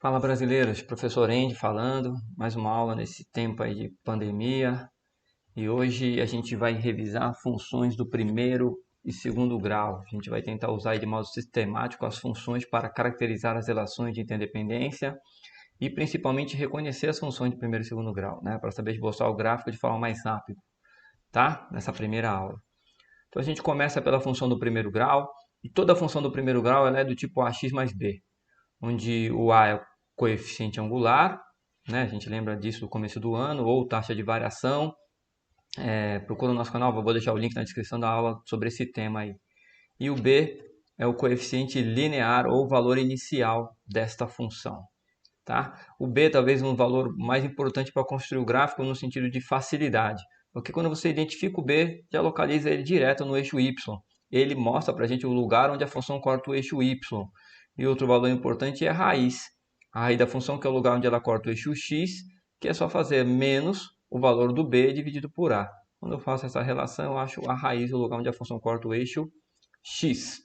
Fala brasileiros, professor Andy falando, mais uma aula nesse tempo aí de pandemia e hoje a gente vai revisar funções do primeiro e segundo grau. A gente vai tentar usar aí de modo sistemático as funções para caracterizar as relações de interdependência e principalmente reconhecer as funções de primeiro e segundo grau, né? Para saber esboçar o gráfico de forma mais rápida, tá? Nessa primeira aula. Então a gente começa pela função do primeiro grau e toda função do primeiro grau ela é do tipo ax mais b, onde o a é o coeficiente angular, né? A gente lembra disso do começo do ano, ou taxa de variação. Procura o nosso canal, vou deixar o link na descrição da aula sobre esse tema aí. E o b é o coeficiente linear ou valor inicial desta função. Tá? O b talvez um valor mais importante para construir o gráfico no sentido de facilidade, porque quando você identifica o b, já localiza ele direto no eixo y. Ele mostra para a gente o lugar onde a função corta o eixo y. E outro valor importante é a raiz. A raiz da função, que é o lugar onde ela corta o eixo x, que é só fazer menos o valor do b dividido por a. Quando eu faço essa relação, eu acho a raiz o lugar onde a função corta o eixo x.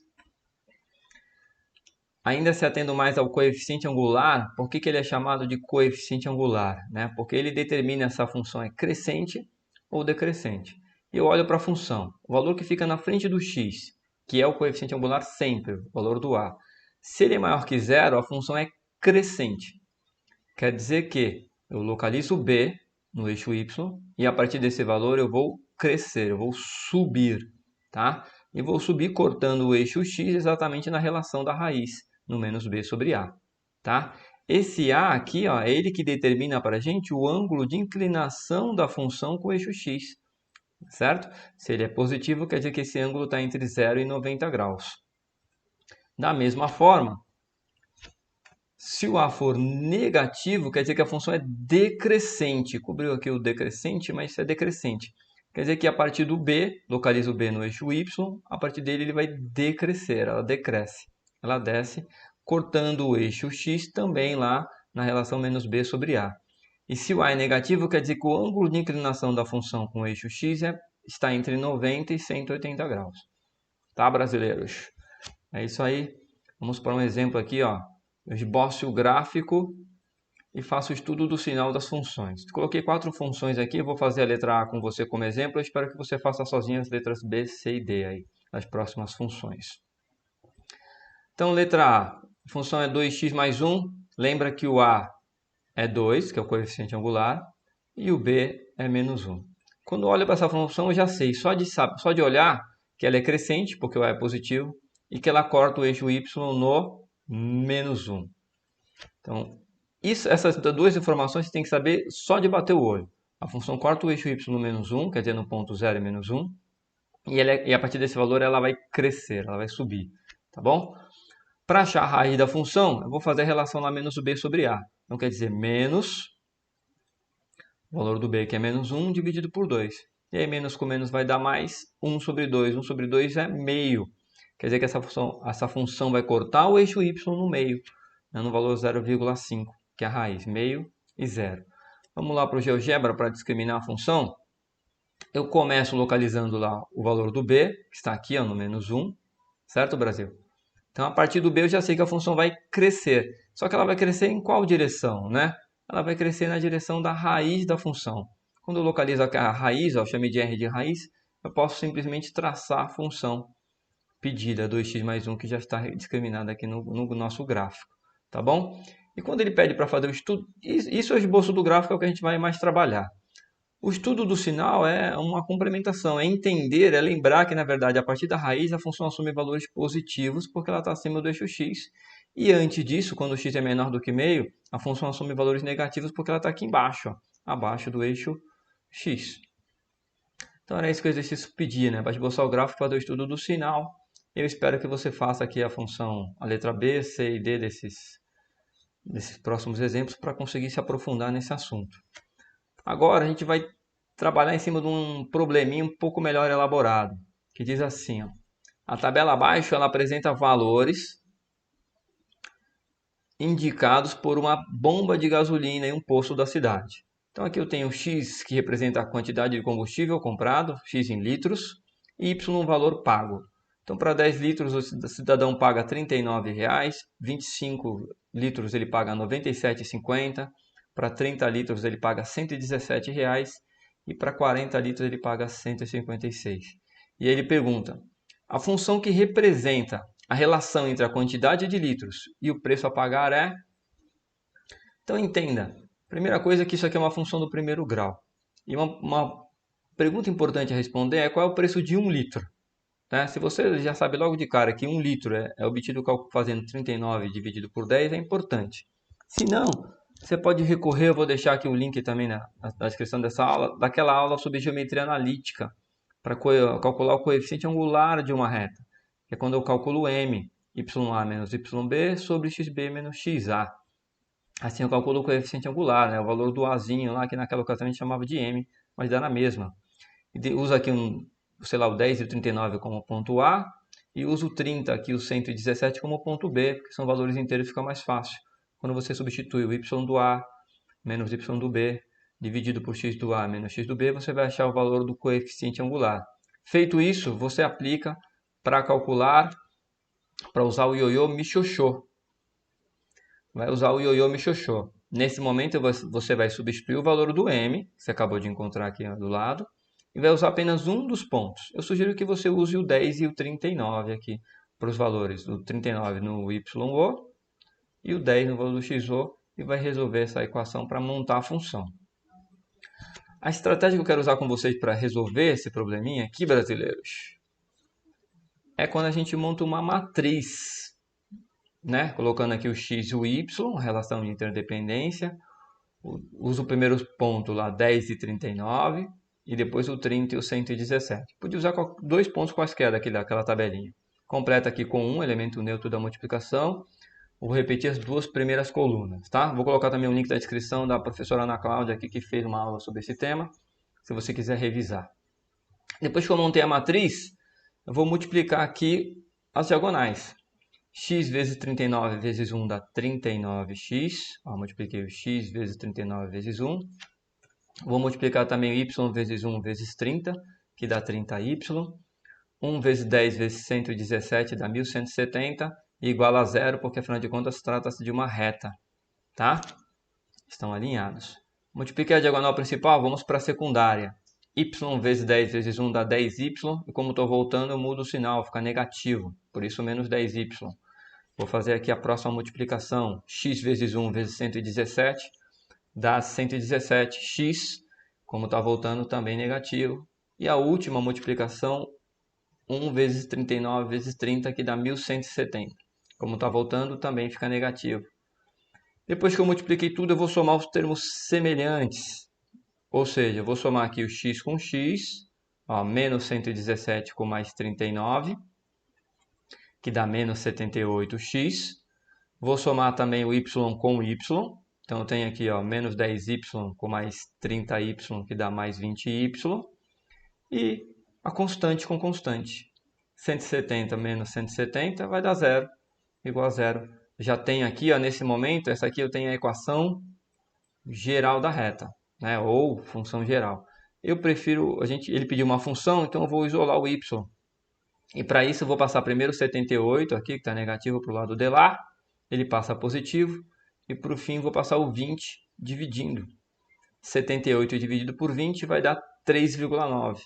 Ainda se atendo mais ao coeficiente angular, por que ele é chamado de coeficiente angular? Né? Porque ele determina se a função é crescente ou decrescente. E eu olho para a função, o valor que fica na frente do x, que é o coeficiente angular sempre, o valor do a. Se ele é maior que zero, a função é crescente. Quer dizer que eu localizo b no eixo y e a partir desse valor eu vou crescer, eu vou subir. Tá? E vou subir cortando o eixo x exatamente na relação da raiz, no menos b sobre a. Tá? Esse a aqui ó, é ele que determina para a gente o ângulo de inclinação da função com o eixo x. Certo? Se ele é positivo, quer dizer que esse ângulo está entre 0 e 90 graus. Da mesma forma, se o a for negativo, quer dizer que a função é decrescente. Cobriu aqui o decrescente, mas isso é decrescente. Quer dizer que a partir do b, localiza o b no eixo y, a partir dele ele vai decrescer, ela decresce. Ela desce, cortando o eixo x também lá na relação menos b sobre a. E se o a é negativo, quer dizer que o ângulo de inclinação da função com o eixo x está entre 90 e 180 graus. Tá, brasileiros? É isso aí. Vamos para um exemplo aqui, ó. Eu esboço o gráfico e faço o estudo do sinal das funções. Coloquei 4 funções aqui, eu vou fazer a letra A com você como exemplo. Eu espero que você faça sozinho as letras B, C e D aí, as próximas funções. Então, letra A, a função é 2x mais 1. Lembra que o A é 2, que é o coeficiente angular, e o B é menos 1. Quando eu olho para essa função, eu já sei, só de olhar, que ela é crescente, porque o A é positivo, e que ela corta o eixo y no menos 1. Então, essas duas informações você tem que saber só de bater o olho. A função corta o eixo y no menos 1, quer dizer, no ponto 0 e menos 1. E a partir desse valor ela vai crescer, ela vai subir. Tá bom? Para achar a raiz da função, eu vou fazer a relação lá menos b sobre a. Então, quer dizer, menos o valor do b, que é menos 1, dividido por 2. E aí, menos com menos vai dar mais 1 sobre 2. 1 sobre 2 é meio. Quer dizer que essa função vai cortar o eixo y no meio, no valor 0,5, que é a raiz, meio e 0. Vamos lá para o GeoGebra para discriminar a função. Eu começo localizando lá o valor do b, que está aqui ó, no menos 1, certo, Brasil? Então, a partir do b eu já sei que a função vai crescer. Só que ela vai crescer em qual direção, né? Ela vai crescer na direção da raiz da função. Quando eu localizo a raiz, ó, eu chamo de r de raiz, eu posso simplesmente traçar a função pedida 2x mais 1, que já está discriminada aqui no nosso gráfico. Tá bom? E quando ele pede para fazer o estudo, isso é o esboço do gráfico, é o que a gente vai mais trabalhar. O estudo do sinal é uma complementação, é entender, é lembrar que, na verdade, a partir da raiz, a função assume valores positivos porque ela está acima do eixo x. E antes disso, quando o x é menor do que meio, a função assume valores negativos porque ela está aqui embaixo, ó, abaixo do eixo x. Então, era isso que o exercício pedia, né? Para esboçar o gráfico, fazer o estudo do sinal. Eu espero que você faça aqui a função, a letra B, C e D desses próximos exemplos para conseguir se aprofundar nesse assunto. Agora a gente vai trabalhar em cima de um probleminha um pouco melhor elaborado, que diz assim, ó, a tabela abaixo ela apresenta valores indicados por uma bomba de gasolina em um posto da cidade. Então aqui eu tenho X, que representa a quantidade de combustível comprado, X em litros, e Y um valor pago. Então para 10 litros o cidadão paga R$ 39,25 litros ele paga R$ 97,50, para 30 litros ele paga R$ 117 e para 40 litros ele paga R$ 156. E aí ele pergunta, a função que representa a relação entre a quantidade de litros e o preço a pagar é... Então entenda, primeira coisa é que isso aqui é uma função do primeiro grau. E uma pergunta importante a responder é qual é o preço de 1 litro. Né? Se você já sabe logo de cara que 1 litro é obtido fazendo 39 dividido por 10, é importante. Se não, você pode recorrer, eu vou deixar aqui o link também na descrição dessa aula, daquela aula sobre geometria analítica, para calcular o coeficiente angular de uma reta, que é quando eu calculo m, ya menos yb sobre xb menos xa. Assim eu calculo o coeficiente angular, né? O valor do azinho lá, que naquela ocasião a gente chamava de m, mas dá na mesma. E usa aqui sei lá, o 10 e o 39 como ponto A, e usa o 30 aqui, o 117 como ponto B, porque são valores inteiros, fica mais fácil. Quando você substitui o y do A menos y do B, dividido por x do A menos x do B, você vai achar o valor do coeficiente angular. Feito isso, você aplica para calcular, para usar o ioiô Michoxô. Vai usar o ioiô Michoxô. Nesse momento, você vai substituir o valor do m, que você acabou de encontrar aqui do lado, e vai usar apenas um dos pontos. Eu sugiro que você use o 10 e o 39 aqui para os valores do 39 no YO e o 10 no valor do XO e vai resolver essa equação para montar a função. A estratégia que eu quero usar com vocês para resolver esse probleminha aqui, brasileiros, é quando a gente monta uma matriz, né? Colocando aqui o x e o y, relação de interdependência. Uso o primeiro ponto lá, 10 e 39, e depois o 30 e o 117. Podia usar dois pontos quaisquer daquela tabelinha. Completa aqui com um elemento neutro da multiplicação. Vou repetir as duas primeiras colunas, tá? Vou colocar também o link da descrição da professora Ana Cláudia aqui, que fez uma aula sobre esse tema, se você quiser revisar. Depois que eu montei a matriz, eu vou multiplicar aqui as diagonais. X vezes 39 vezes 1 dá 39x. Ó, multipliquei o x vezes 39 vezes 1. Vou multiplicar também o y vezes 1 vezes 30, que dá 30y. 1 vezes 10 vezes 117 dá 1170, e igual a zero, porque afinal de contas trata-se de uma reta. Tá? Estão alinhados. Multipliquei a diagonal principal, vamos para a secundária. Y vezes 10 vezes 1 dá 10y, e como estou voltando eu mudo o sinal, fica negativo, por isso menos 10y. Vou fazer aqui a próxima multiplicação. X vezes 1 vezes 117 dá 117x. Como está voltando, também negativo. E a última multiplicação, 1 vezes 39 vezes 30, que dá 1170. Como está voltando, também fica negativo. Depois que eu multipliquei tudo, eu vou somar os termos semelhantes. Ou seja, eu vou somar aqui o x com x, ó, menos 117 com mais 39, que dá menos 78x. Vou somar também o y com y. Então, eu tenho aqui ó, menos 10y com mais 30y, que dá mais 20y. E a constante com constante. 170 menos 170 vai dar zero, igual a zero. Já tenho aqui, ó, nesse momento, essa aqui eu tenho a equação geral da reta, né? Ou função geral. Eu prefiro, ele pediu uma função, então eu vou isolar o y. E para isso eu vou passar primeiro o 78 aqui, que está negativo para o lado de lá. Ele passa positivo. E por fim vou passar o 20 dividindo. 78 dividido por 20 vai dar 3,9.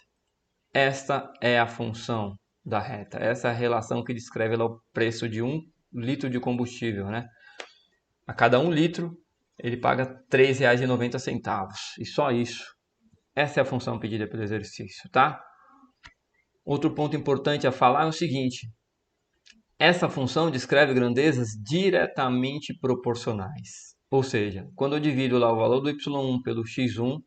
Esta é a função da reta. Essa é a relação que descreve lá o preço de 1 litro de combustível, né? A cada 1 litro ele paga R$ 3,90. E só isso. Essa é a função pedida pelo exercício, tá? Outro ponto importante a falar é o seguinte. Essa função descreve grandezas diretamente proporcionais. Ou seja, quando eu divido lá o valor do y1 pelo x1,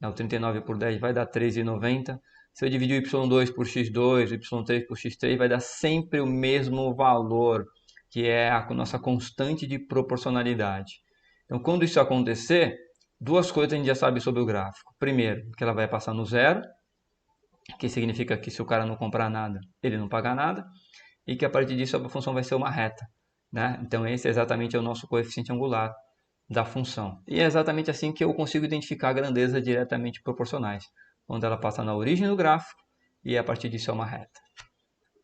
o 39 por 10 vai dar 13,90. Se eu dividir o y2 por x2, o y3 por x3, vai dar sempre o mesmo valor, que é a nossa constante de proporcionalidade. Então, quando isso acontecer, duas coisas a gente já sabe sobre o gráfico. Primeiro, que ela vai passar no zero, que significa que se o cara não comprar nada, ele não paga nada, e que a partir disso a função vai ser uma reta, né? Então esse é exatamente o nosso coeficiente angular da função. E é exatamente assim que eu consigo identificar grandezas diretamente proporcionais, quando ela passa na origem do gráfico e a partir disso é uma reta,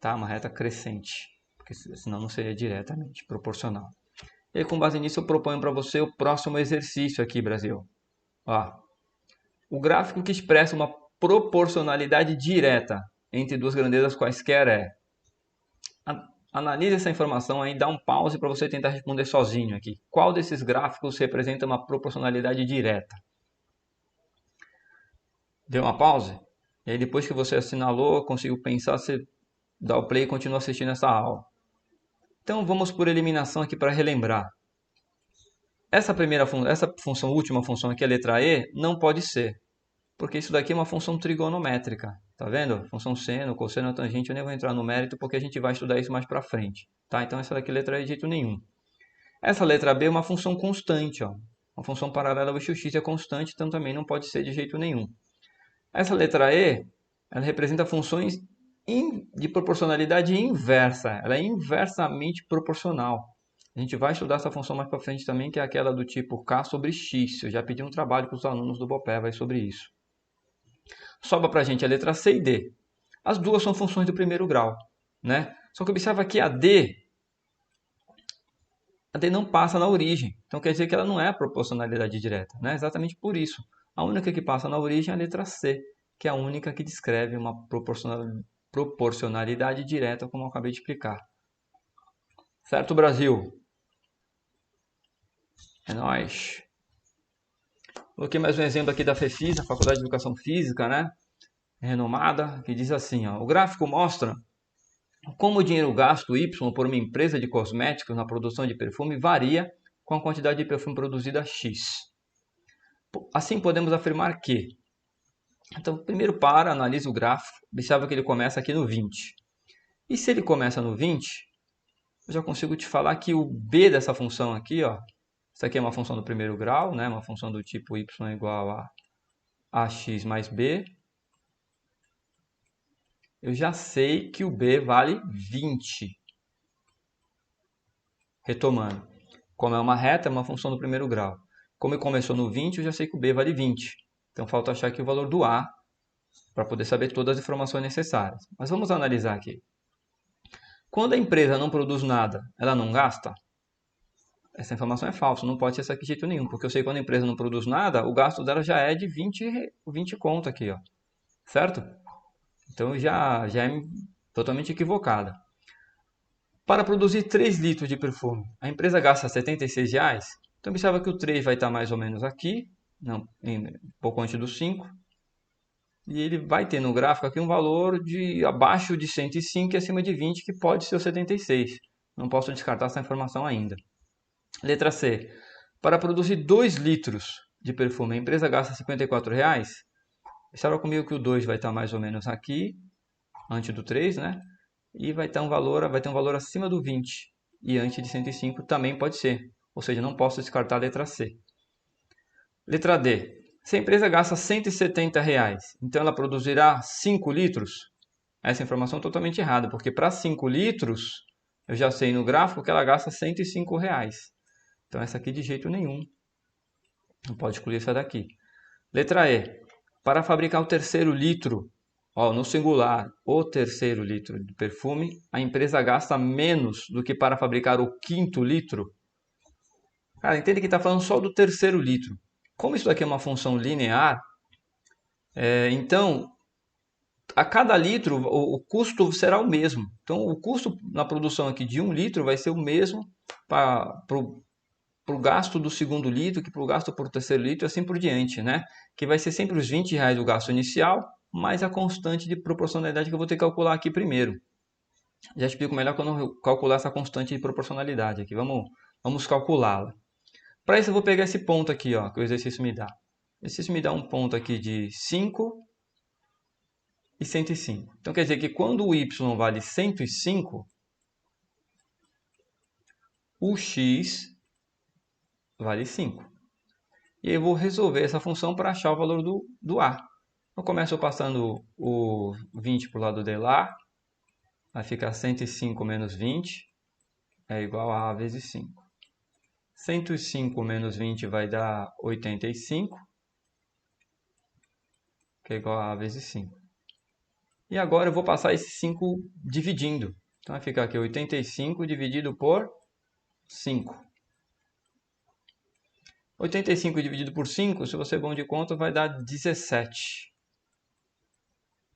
tá? Uma reta crescente, porque senão não seria diretamente proporcional. E com base nisso eu proponho para você o próximo exercício aqui, Brasil. Ó, o gráfico que expressa uma proporcionalidade direta entre duas grandezas quaisquer é... Analise essa informação aí, dá um pause para você tentar responder sozinho aqui. Qual desses gráficos representa uma proporcionalidade direta? Deu uma pause? E aí depois que você assinalou, conseguiu pensar, você dá o play e continua assistindo essa aula. Então vamos por eliminação aqui para relembrar. Essa função, última função aqui, a letra E, não pode ser. Porque isso daqui é uma função trigonométrica. Tá vendo? Função seno, cosseno, tangente, eu nem vou entrar no mérito porque a gente vai estudar isso mais para frente. Tá? Então essa daqui letra E de jeito nenhum. Essa letra B é uma função constante. Ó. Uma função paralela ao eixo x é constante, então também não pode ser de jeito nenhum. Essa letra E, ela representa funções de proporcionalidade inversa. Ela é inversamente proporcional. A gente vai estudar essa função mais para frente também, que é aquela do tipo K sobre X. Eu já pedi um trabalho para os alunos do Bopé sobre isso. Sobra para a gente a letra C e D. As duas são funções do primeiro grau. Né? Só que observa que a D não passa na origem. Então quer dizer que ela não é proporcionalidade direta. Né? Exatamente por isso. A única que passa na origem é a letra C, que é a única que descreve uma proporcionalidade direta, como eu acabei de explicar. Certo, Brasil? É nóis. Coloquei mais um exemplo aqui da FEFIS, a Faculdade de Educação Física, né? Renomada, que diz assim, ó, o gráfico mostra como o dinheiro gasto Y por uma empresa de cosméticos na produção de perfume varia com a quantidade de perfume produzida X. Assim, podemos afirmar que... Então, primeiro analisa o gráfico, observa que ele começa aqui no 20. E se ele começa no 20, eu já consigo te falar que o B dessa função aqui, ó, isso aqui é uma função do primeiro grau, né? Uma função do tipo y igual a ax mais b. Eu já sei que o b vale 20. Retomando, como é uma reta, é uma função do primeiro grau. Como ele começou no 20, eu já sei que o b vale 20. Então falta achar aqui o valor do a, para poder saber todas as informações necessárias. Mas vamos analisar aqui. Quando a empresa não produz nada, ela não gasta? Essa informação é falsa, não pode ser essa aqui de jeito nenhum, porque eu sei que quando a empresa não produz nada, o gasto dela já é de 20 conto aqui, ó. Certo? Então já é totalmente equivocada. Para produzir 3 litros de perfume, a empresa gasta R$ 76. Então observa que o 3 vai estar mais ou menos aqui, não, um pouco antes do 5. E ele vai ter no gráfico aqui um valor de abaixo de 105 e acima de 20, que pode ser o 76. Não posso descartar essa informação ainda. Letra C. Para produzir 2 litros de perfume, a empresa gasta R$ 54. Observa comigo que o 2 vai estar mais ou menos aqui, antes do 3, né? E vai ter um valor acima do 20. E antes de 105 também pode ser. Ou seja, não posso descartar a letra C. Letra D. Se a empresa gasta R$ 170, então ela produzirá 5 litros? Essa informação é totalmente errada, porque para 5 litros, eu já sei no gráfico que ela gasta R$ 105. Então essa aqui de jeito nenhum. Não pode excluir essa daqui. Letra E. Para fabricar o terceiro litro, ó, no singular, o terceiro litro de perfume, a empresa gasta menos do que para fabricar o quinto litro. Cara, entende que está falando só do terceiro litro. Como isso daqui é uma função linear, então a cada litro o custo será o mesmo. Então o custo na produção aqui de 1 litro vai ser o mesmo para o gasto do segundo litro, que para o gasto por terceiro litro e assim por diante, né? Que vai ser sempre os R$ 20 o gasto inicial, mais a constante de proporcionalidade que eu vou ter que calcular aqui primeiro. Já explico melhor quando eu calcular essa constante de proporcionalidade aqui. Vamos calculá-la. Para isso eu vou pegar esse ponto aqui, ó, que o exercício me dá. O exercício me dá um ponto aqui de 5 e 105. Então quer dizer que quando o y vale 105, o x vale 5. E aí eu vou resolver essa função para achar o valor do a. Eu começo passando o 20 para o lado de lá, vai ficar 105 menos 20 é igual a vezes 5. 105 menos 20 vai dar 85, que é igual a vezes 5. E agora eu vou passar esse 5 dividindo. Então vai ficar aqui 85 dividido por 5. 85 dividido por 5, se você é bom de conta, vai dar 17.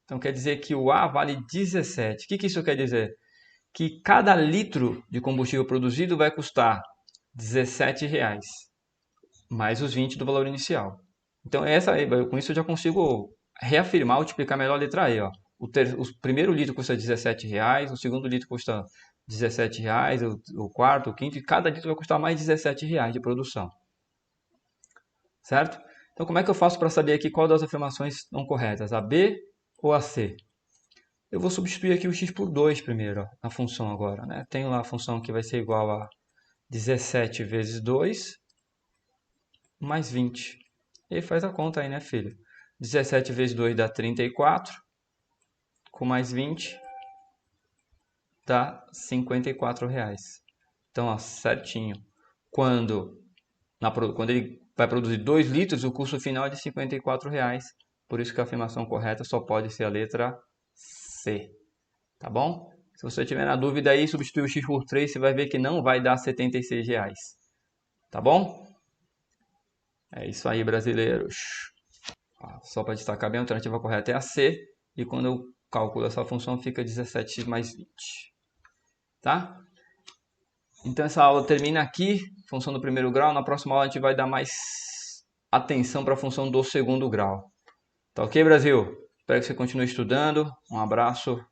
Então quer dizer que o A vale 17. O que isso quer dizer? Que cada litro de combustível produzido vai custar R$17, mais os 20 do valor inicial. Então com isso eu já consigo reafirmar, multiplicar melhor a letra E. Ó. O primeiro litro custa R$17, o segundo litro custa R$17, o quarto, o quinto, e cada litro vai custar mais R$17 de produção. Certo? Então como é que eu faço para saber aqui qual das afirmações estão corretas? A B ou a C? Eu vou substituir aqui o x por 2 primeiro, ó, na função agora. Né? Tenho lá a função que vai ser igual a 17 vezes 2 mais 20. E aí faz a conta aí, né, filho? 17 vezes 2 dá 34, com mais 20 dá R$54. Então, ó, certinho. Quando ele vai produzir 2 litros, o custo final é de R$54. Por isso que a afirmação correta só pode ser a letra C. Tá bom? Se você tiver na dúvida aí, substitui o x por 3, você vai ver que não vai dar R$76. Tá bom? É isso aí, brasileiros. Só para destacar bem, a alternativa correta é a C. E quando eu calculo essa função, fica 17x mais 20. Tá? Então essa aula termina aqui, função do primeiro grau. Na próxima aula a gente vai dar mais atenção para a função do segundo grau. Tá ok, Brasil? Espero que você continue estudando. Um abraço